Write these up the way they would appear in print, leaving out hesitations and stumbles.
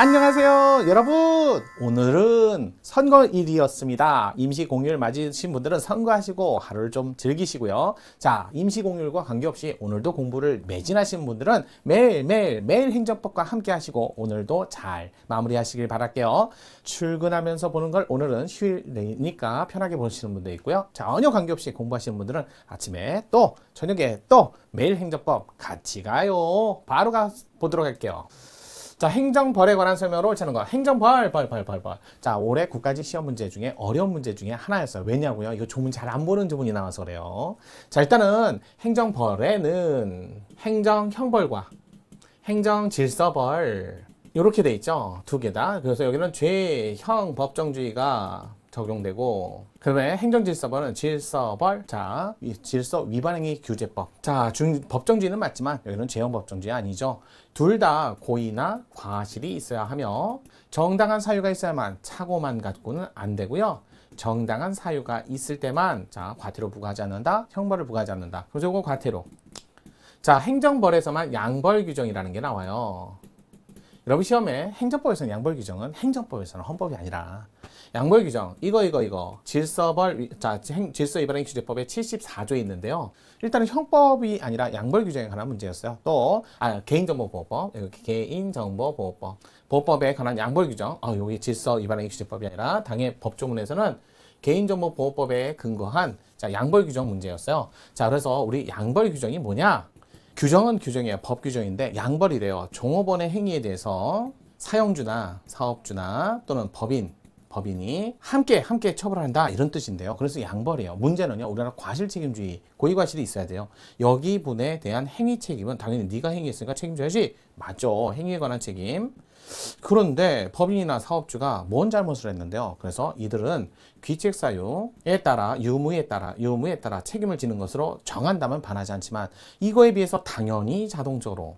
안녕하세요 여러분, 오늘은 선거일이었습니다. 임시공휴일 맞으신 분들은 선거하시고 하루를 좀 즐기시고요. 자, 임시공휴일과 관계없이 오늘도 공부를 매진하시는 분들은 매일 행정법과 함께 하시고 오늘도 잘 마무리하시길 바랄게요. 출근하면서 보는 걸 오늘은 휴일이니까 편하게 보시는 분도 있고요. 전혀 관계없이 공부하시는 분들은 아침에 또 저녁에 또 매일 행정법 같이 가요. 바로 보도록 할게요. 자, 행정벌에 관한 설명으로 옳지 거. 행정벌. 자, 올해 국가직 시험 문제 중에 어려운 문제 중에 하나였어요. 왜냐고요? 이거 조문 잘 안 보는 부분이 나와서 그래요. 자, 일단은 행정벌에는 행정형벌과 행정질서벌 이렇게 돼 있죠. 두 개다. 그래서 여기는 죄, 형, 법정주의가 적용되고, 그다음에 행정질서벌은 질서벌, 자, 질서 위반행위 규제법. 자, 법정주의는 맞지만 여기는 죄형 법정주의 아니죠. 둘 다 고의나 과실이 있어야 하며 정당한 사유가 있어야만 착오만 갖고는 안 되고요. 정당한 사유가 있을 때만 자, 과태료 부과하지 않는다, 형벌을 부과하지 않는다. 그래서 이거 과태료. 자, 행정벌에서만 양벌 규정이라는 게 나와요. 여러분 시험에 행정법에서는 양벌 규정은 행정법에서는 헌법이 아니라 양벌 규정 이거 질서벌, 자, 질서 위반행위 규제법의 74조에 있는데요. 일단은 형법이 아니라 양벌 규정에 관한 문제였어요. 또 개인정보보호법, 개인정보보호법 보호법에 관한 양벌 규정, 여기 질서 위반행위 규제법이 아니라 당의 법조문에서는 개인정보보호법에 근거한 자, 양벌 규정 문제였어요. 자, 그래서 우리 양벌 규정이 뭐냐? 규정은 규정이에요. 법 규정인데 양벌이래요. 종업원의 행위에 대해서 사용주나 사업주나 또는 법인이 함께 처벌한다 이런 뜻인데요. 그래서 양벌이에요. 문제는요, 우리나라 과실책임주의, 고의과실이 있어야 돼요. 여기 분에 대한 행위 책임은 당연히 네가 행위했으니까 책임져야지. 맞죠. 행위에 관한 책임. 그런데 법인이나 사업주가 뭔 잘못을 했는데요. 그래서 이들은 귀책사유에 따라 유무에 따라 책임을 지는 것으로 정한다면 반하지 않지만 이거에 비해서 당연히 자동적으로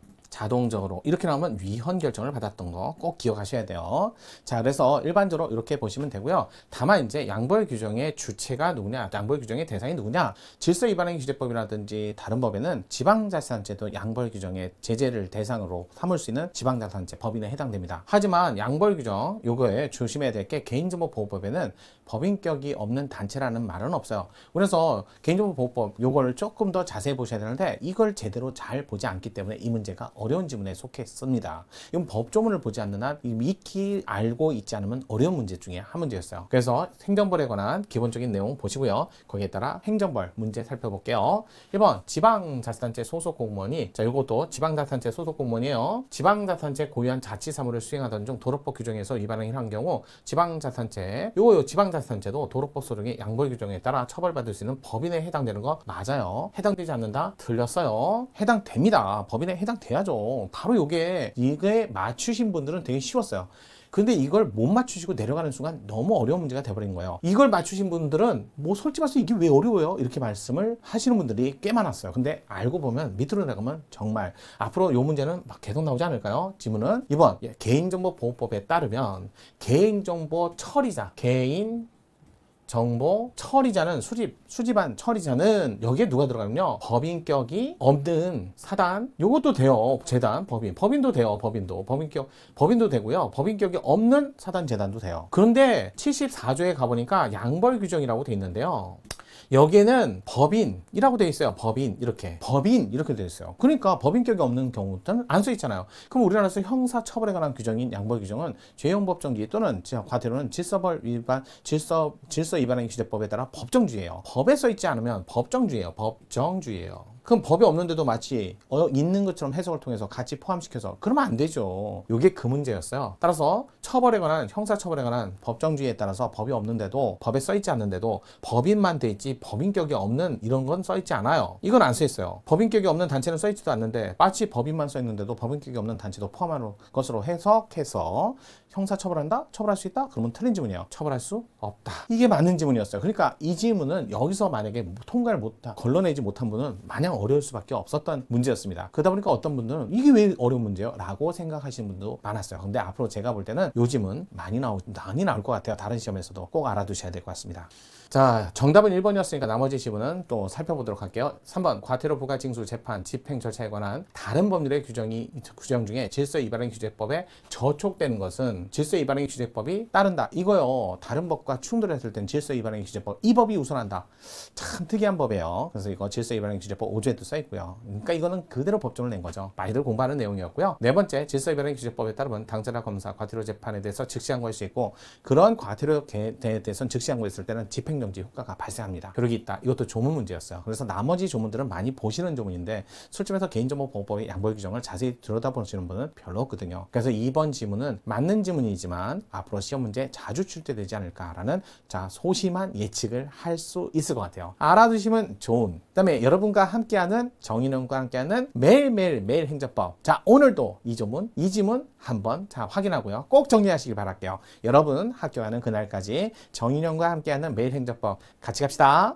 이렇게 나오면 위헌 결정을 받았던 거 꼭 기억하셔야 돼요. 자, 그래서 일반적으로 이렇게 보시면 되고요. 다만 이제 양벌 규정의 주체가 누구냐, 양벌 규정의 대상이 누구냐, 질서 위반행위 규제법이라든지 다른 법에는 지방자치단체도 양벌 규정의 제재를 대상으로 삼을 수 있는 지방자치단체 법인에 해당됩니다. 하지만 양벌 규정 요거에 조심해야 될 게 개인정보보호법에는 법인격이 없는 단체라는 말은 없어요. 그래서 개인정보보호법 요거를 조금 더 자세히 보셔야 되는데 이걸 제대로 잘 보지 않기 때문에 이 문제가 어려운 지문에 속했습니다. 이건 법조문을 보지 않는 한 익히 알고 있지 않으면 어려운 문제 중에 한 문제였어요. 그래서 행정벌에 관한 기본적인 내용 보시고요. 거기에 따라 행정벌 문제 살펴볼게요. 1번 지방자치단체 소속 공무원이, 자, 이것도 지방자치단체 소속 공무원이에요. 지방자치단체 고유한 자치사무를 수행하던 중 도로법 규정에서 위반을 한 경우 지방자치단체도 도로법 소령의 양벌 규정에 따라 처벌받을 수 있는 법인에 해당되는 거 맞아요. 해당되지 않는다? 틀렸어요. 해당됩니다. 법인에 해당돼야죠. 바로 이게 맞추신 분들은 되게 쉬웠어요. 근데 이걸 못 맞추시고 내려가는 순간 너무 어려운 문제가 돼버린 거예요. 이걸 맞추신 분들은 뭐 솔직히 말해서 이게 왜 어려워요? 이렇게 말씀을 하시는 분들이 꽤 많았어요. 근데 알고 보면 밑으로 내려가면 정말 앞으로 이 문제는 막 계속 나오지 않을까요? 지문은 2번 개인정보보호법에 따르면 개인정보 처리자, 정보 처리자는 수집한 처리자는 여기에 누가 들어가면요, 법인격이 없는 사단, 요것도 돼요. 재단, 법인도 돼요. 법인도 되고요. 법인격이 없는 사단, 재단도 돼요. 그런데 74조에 가보니까 양벌 규정이라고 돼 있는데요. 여기에는 법인이라고 되어 있어요. 법인 이렇게 되어 있어요. 그러니까 법인격이 없는 경우는 안 써 있잖아요. 그럼 우리나라에서 형사처벌에 관한 규정인 양벌 규정은 죄형 법정주의 또는 과태료는 질서 위반행위 규제법에 따라 법정주의예요. 법에 써 있지 않으면 법정주의예요. 그럼 법이 없는데도 마치 있는 것처럼 해석을 통해서 같이 포함시켜서 그러면 안 되죠. 이게 그 문제였어요. 따라서 형사처벌에 관한 법정주의에 따라서 법이 없는데도, 법에 써있지 않는데도 법인만 돼 있지 법인격이 없는 이런 건 써있지 않아요. 이건 안 써있어요. 법인격이 없는 단체는 써있지도 않는데 마치 법인만 써있는데도 법인격이 없는 단체도 포함하는 것으로 해석해서 형사처벌한다? 처벌할 수 있다? 그러면 틀린 지문이에요. 처벌할 수 없다. 이게 맞는 지문이었어요. 그러니까 이 지문은 여기서 만약에 통과를 걸러내지 못한 분은 마냥 그냥 어려울 수밖에 없었던 문제였습니다. 그러다 보니까 어떤 분들은 이게 왜 어려운 문제요? 라고 생각하시는 분도 많았어요. 근데 앞으로 제가 볼 때는 요즘은 많이 나올 것 같아요. 다른 시험에서도 꼭 알아두셔야 될 것 같습니다. 자, 정답은 1번이었으니까 나머지 지문은 또 살펴보도록 할게요. 3번, 과태료 부과 징수 재판 집행 절차에 관한 다른 법률의 규정 중에 질서위반행 규제법에 저촉되는 것은 질서위반행 규제법이 따른다. 이거요. 다른 법과 충돌했을 땐 질서위반행 규제법 이 법이 우선한다. 참 특이한 법이에요. 그래서 이거 질서위반행 규제법 5조에도 써 있고요. 그러니까 이거는 그대로 법정을 낸 거죠. 많이들 공부하는 내용이었고요. 네 번째, 질서위반행 규제법에 따르면 당사자 검사 과태료 재판에 대해서 즉시 항고할 수 있고 그런 과태료에 대해서는 즉시 항고했을 때는 집행정지 효과가 발생합니다. 그러기 있다. 이것도 조문 문제였어요. 그래서 나머지 조문들은 많이 보시는 조문인데 솔직히 말해서 개인정보보호법의 양보의 규정을 자세히 들여다보시는 분은 별로 없거든요. 그래서 이번 지문은 맞는 지문이지만 앞으로 시험 문제 자주 출제되지 않을까라는 소심한 예측을 할 수 있을 것 같아요. 알아두시면 좋은. 그다음에 여러분과 함께하는 정인원과 함께하는 매일 행정법. 자, 오늘도 이 지문 한번 확인하고요. 꼭 정리하시길 바랄게요. 여러분 학교 가는 그날까지 정인원과 함께하는 매일 행정법 같이 갑시다.